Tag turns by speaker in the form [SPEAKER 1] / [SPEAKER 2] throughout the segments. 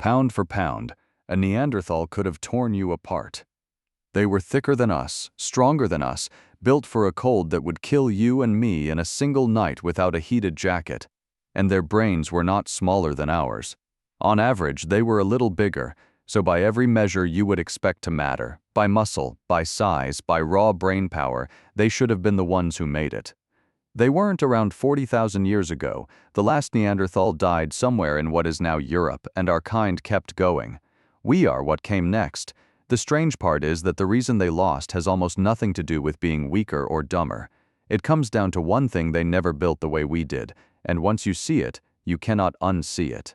[SPEAKER 1] Pound for pound, a Neanderthal could have torn you apart. They were thicker than us, stronger than us, built for a cold that would kill you and me in a single night without a heated jacket. And their brains were not smaller than ours. On average, they were a little bigger, so by every measure you would expect to matter, by muscle, by size, by raw brain power, they should have been the ones who made it. They weren't around 40,000 years ago. The last Neanderthal died somewhere in what is now Europe, and our kind kept going. We are what came next. The strange part is that the reason they lost has almost nothing to do with being weaker or dumber. It comes down to one thing: they never built the way we did, and once you see it, you cannot unsee it.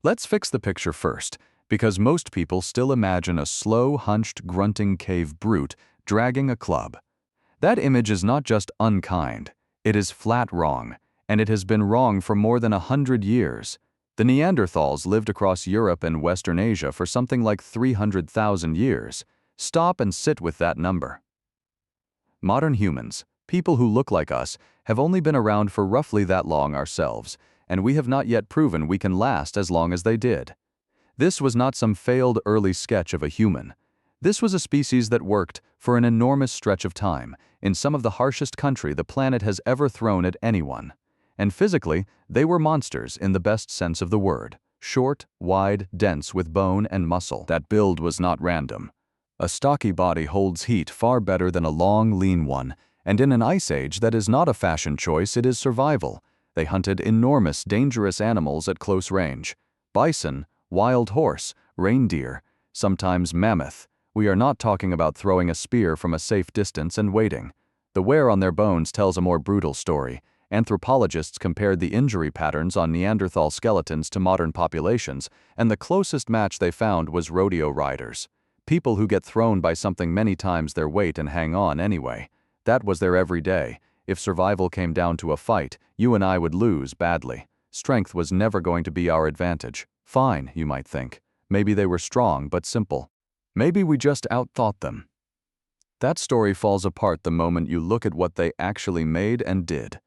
[SPEAKER 1] Let's fix the picture first, because most people still imagine a slow, hunched, grunting cave brute dragging a club. That image is not just unkind, it is flat wrong, and it has been wrong for more than 100 years. The Neanderthals lived across Europe and Western Asia for something like 300,000 years. Stop and sit with that number. Modern humans, people who look like us, have only been around for roughly that long ourselves, and we have not yet proven we can last as long as they did. This was not some failed early sketch of a human. This was a species that worked for an enormous stretch of time, in some of the harshest country the planet has ever thrown at anyone. And physically, they were monsters in the best sense of the word. Short, wide, dense with bone and muscle. That build was not random. A stocky body holds heat far better than a long, lean one, and in an ice age that is not a fashion choice, it is survival. They hunted enormous, dangerous animals at close range. Bison, wild horse, reindeer, sometimes mammoth. We are not talking about throwing a spear from a safe distance and waiting. The wear on their bones tells a more brutal story. Anthropologists compared the injury patterns on Neanderthal skeletons to modern populations, and the closest match they found was rodeo riders. People who get thrown by something many times their weight and hang on anyway. That was their everyday. If survival came down to a fight, you and I would lose badly. Strength was never going to be our advantage. Fine, you might think. Maybe they were strong but simple. Maybe we just outthought them. That story falls apart the moment you look at what they actually made and did.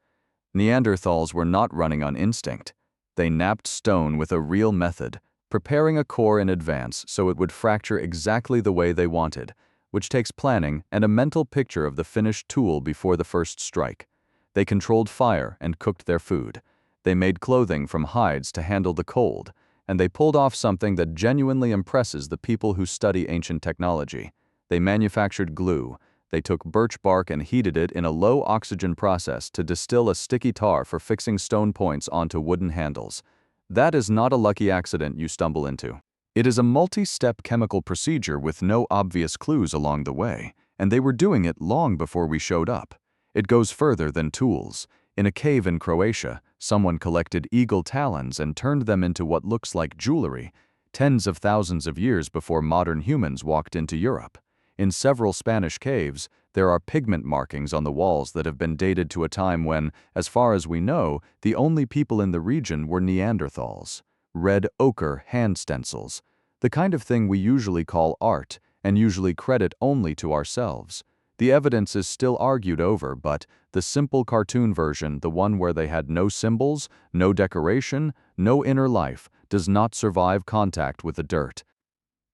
[SPEAKER 1] Neanderthals were not running on instinct. They knapped stone with a real method, preparing a core in advance so it would fracture exactly the way they wanted, which takes planning and a mental picture of the finished tool before the first strike. They controlled fire and cooked their food. They made clothing from hides to handle the cold, and they pulled off something that genuinely impresses the people who study ancient technology. They manufactured glue. They took birch bark and heated it in a low-oxygen process to distill a sticky tar for fixing stone points onto wooden handles. That is not a lucky accident you stumble into. It is a multi-step chemical procedure with no obvious clues along the way, and they were doing it long before we showed up. It goes further than tools. In a cave in Croatia, someone collected eagle talons and turned them into what looks like jewelry, tens of thousands of years before modern humans walked into Europe. In several Spanish caves, there are pigment markings on the walls that have been dated to a time when, as far as we know, the only people in the region were Neanderthals. Red ochre hand stencils, the kind of thing we usually call art and usually credit only to ourselves. The evidence is still argued over, but the simple cartoon version, the one where they had no symbols, no decoration, no inner life, does not survive contact with the dirt.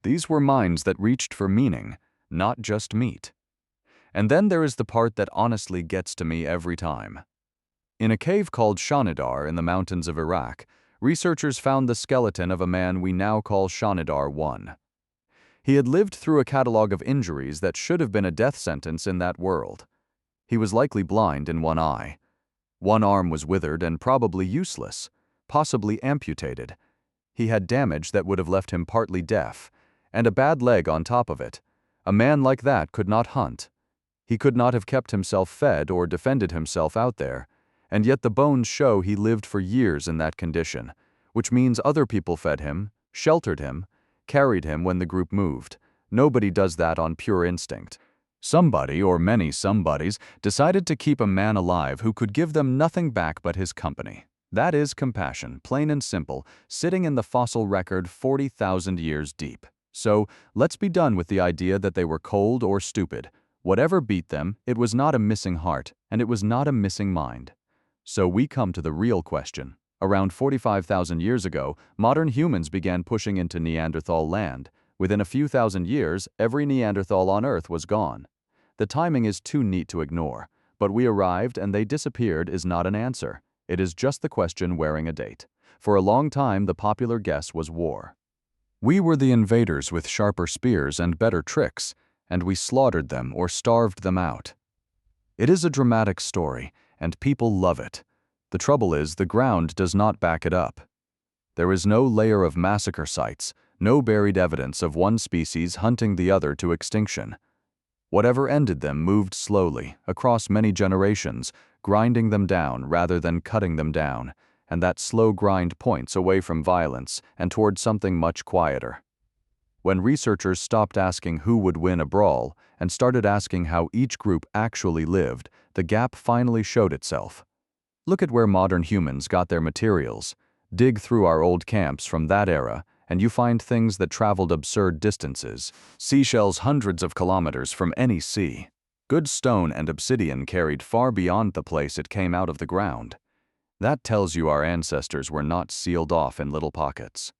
[SPEAKER 1] These were minds that reached for meaning, not just meat. And then there is the part that honestly gets to me every time. In a cave called Shanidar in the mountains of Iraq, researchers found the skeleton of a man we now call Shanidar I. He had lived through a catalog of injuries that should have been a death sentence in that world. He was likely blind in one eye. One arm was withered and probably useless, possibly amputated. He had damage that would have left him partly deaf, and a bad leg on top of it. A man like that could not hunt. He could not have kept himself fed or defended himself out there, and yet the bones show he lived for years in that condition, which means other people fed him, sheltered him, carried him when the group moved. Nobody does that on pure instinct. Somebody, or many somebodies, decided to keep a man alive who could give them nothing back but his company. That is compassion, plain and simple, sitting in the fossil record 40,000 years deep. So, let's be done with the idea that they were cold or stupid. Whatever beat them, it was not a missing heart, and it was not a missing mind. So we come to the real question. Around 45,000 years ago, modern humans began pushing into Neanderthal land. Within a few thousand years, every Neanderthal on Earth was gone. The timing is too neat to ignore, but we arrived and they disappeared is not an answer. It is just the question wearing a date. For a long time, the popular guess was war. We were the invaders with sharper spears and better tricks, and we slaughtered them or starved them out. It is a dramatic story, and people love it. The trouble is, the ground does not back it up. There is no layer of massacre sites, no buried evidence of one species hunting the other to extinction. Whatever ended them moved slowly, across many generations, grinding them down rather than cutting them down, and that slow grind points away from violence and toward something much quieter. When researchers stopped asking who would win a brawl and started asking how each group actually lived, the gap finally showed itself. Look at where modern humans got their materials. Dig through our old camps from that era, and you find things that traveled absurd distances. Seashells hundreds of kilometers from any sea. Good stone and obsidian carried far beyond the place it came out of the ground. That tells you our ancestors were not sealed off in little pockets.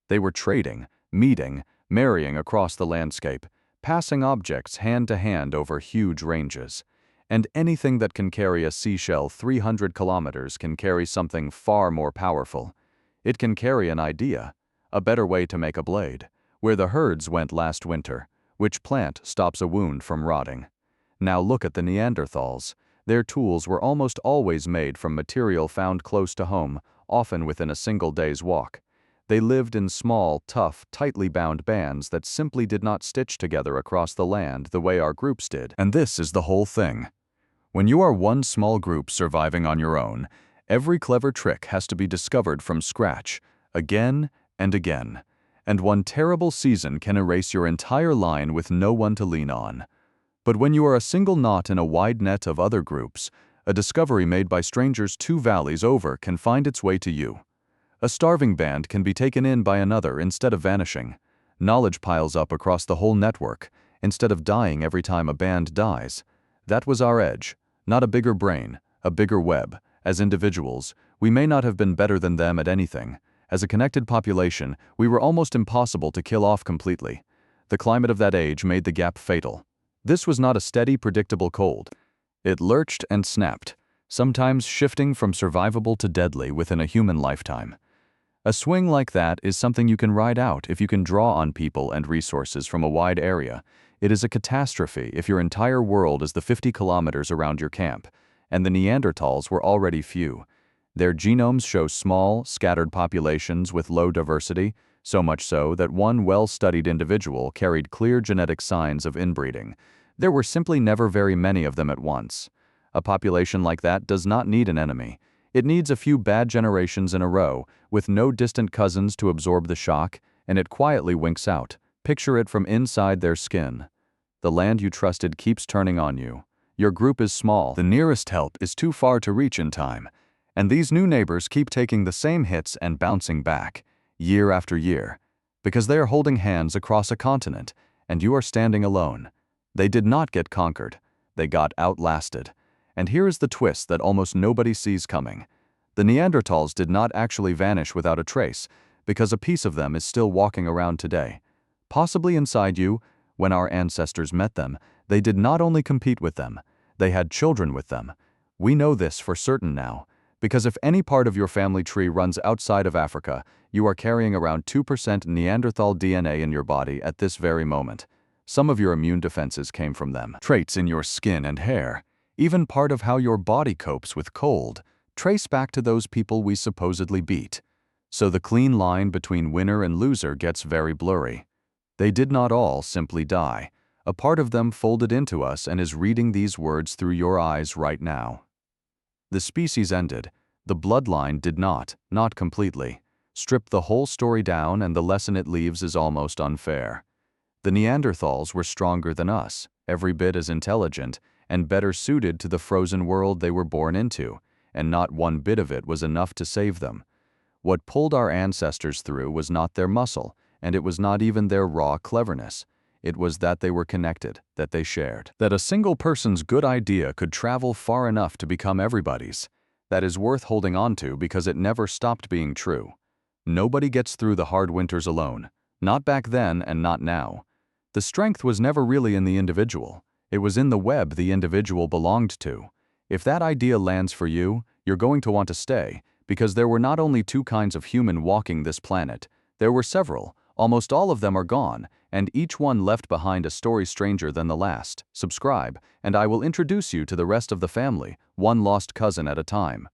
[SPEAKER 1] They were trading, meeting, marrying across the landscape, passing objects hand to hand over huge ranges. And anything that can carry a seashell 300 kilometers can carry something far more powerful. It can carry an idea, a better way to make a blade, where the herds went last winter, which plant stops a wound from rotting. Now look at the Neanderthals. Their tools were almost always made from material found close to home, often within a single day's walk. They lived in small, tough, tightly bound bands that simply did not stitch together across the land the way our groups did. And this is the whole thing. When you are one small group surviving on your own, every clever trick has to be discovered from scratch, again and again. And one terrible season can erase your entire line with no one to lean on. But when you are a single knot in a wide net of other groups, a discovery made by strangers 2 valleys over can find its way to you. A starving band can be taken in by another instead of vanishing. Knowledge piles up across the whole network, instead of dying every time a band dies. That was our edge. Not a bigger brain, a bigger web. As individuals, we may not have been better than them at anything. As a connected population, we were almost impossible to kill off completely. The climate of that age made the gap fatal. This was not a steady, predictable cold. It lurched and snapped, sometimes shifting from survivable to deadly within a human lifetime. A swing like that is something you can ride out if you can draw on people and resources from a wide area. It is a catastrophe if your entire world is the 50 kilometers around your camp, and the Neanderthals were already few. Their genomes show small, scattered populations with low diversity, so much so that one well-studied individual carried clear genetic signs of inbreeding. There were simply never very many of them at once. A population like that does not need an enemy. It needs a few bad generations in a row, with no distant cousins to absorb the shock, and it quietly winks out. Picture it from inside their skin. The land you trusted keeps turning on you. Your group is small, the nearest help is too far to reach in time, and these new neighbors keep taking the same hits and bouncing back, year after year, because they are holding hands across a continent, and you are standing alone. They did not get conquered, they got outlasted. And here is the twist that almost nobody sees coming. The Neanderthals did not actually vanish without a trace, because a piece of them is still walking around today. Possibly inside you, when our ancestors met them, they did not only compete with them, they had children with them. We know this for certain now, because if any part of your family tree runs outside of Africa, you are carrying around 2% Neanderthal DNA in your body at this very moment. Some of your immune defenses came from them. Traits in your skin and hair, even part of how your body copes with cold, trace back to those people we supposedly beat. So the clean line between winner and loser gets very blurry. They did not all simply die. A part of them folded into us and is reading these words through your eyes right now. The species ended. The bloodline did not completely. Strip the whole story down and the lesson it leaves is almost unfair. The Neanderthals were stronger than us, every bit as intelligent, and better suited to the frozen world they were born into, and not one bit of it was enough to save them. What pulled our ancestors through was not their muscle, and it was not even their raw cleverness. It was that they were connected, that they shared. That a single person's good idea could travel far enough to become everybody's. that is worth holding on to because it never stopped being true. Nobody gets through the hard winters alone. Not back then and not now. The strength was never really in the individual. It was in the web the individual belonged to. If that idea lands for you, you're going to want to stay, because there were not only two kinds of human walking this planet. There were several. Almost all of them are gone, and each one left behind a story stranger than the last. Subscribe, and I will introduce you to the rest of the family, one lost cousin at a time.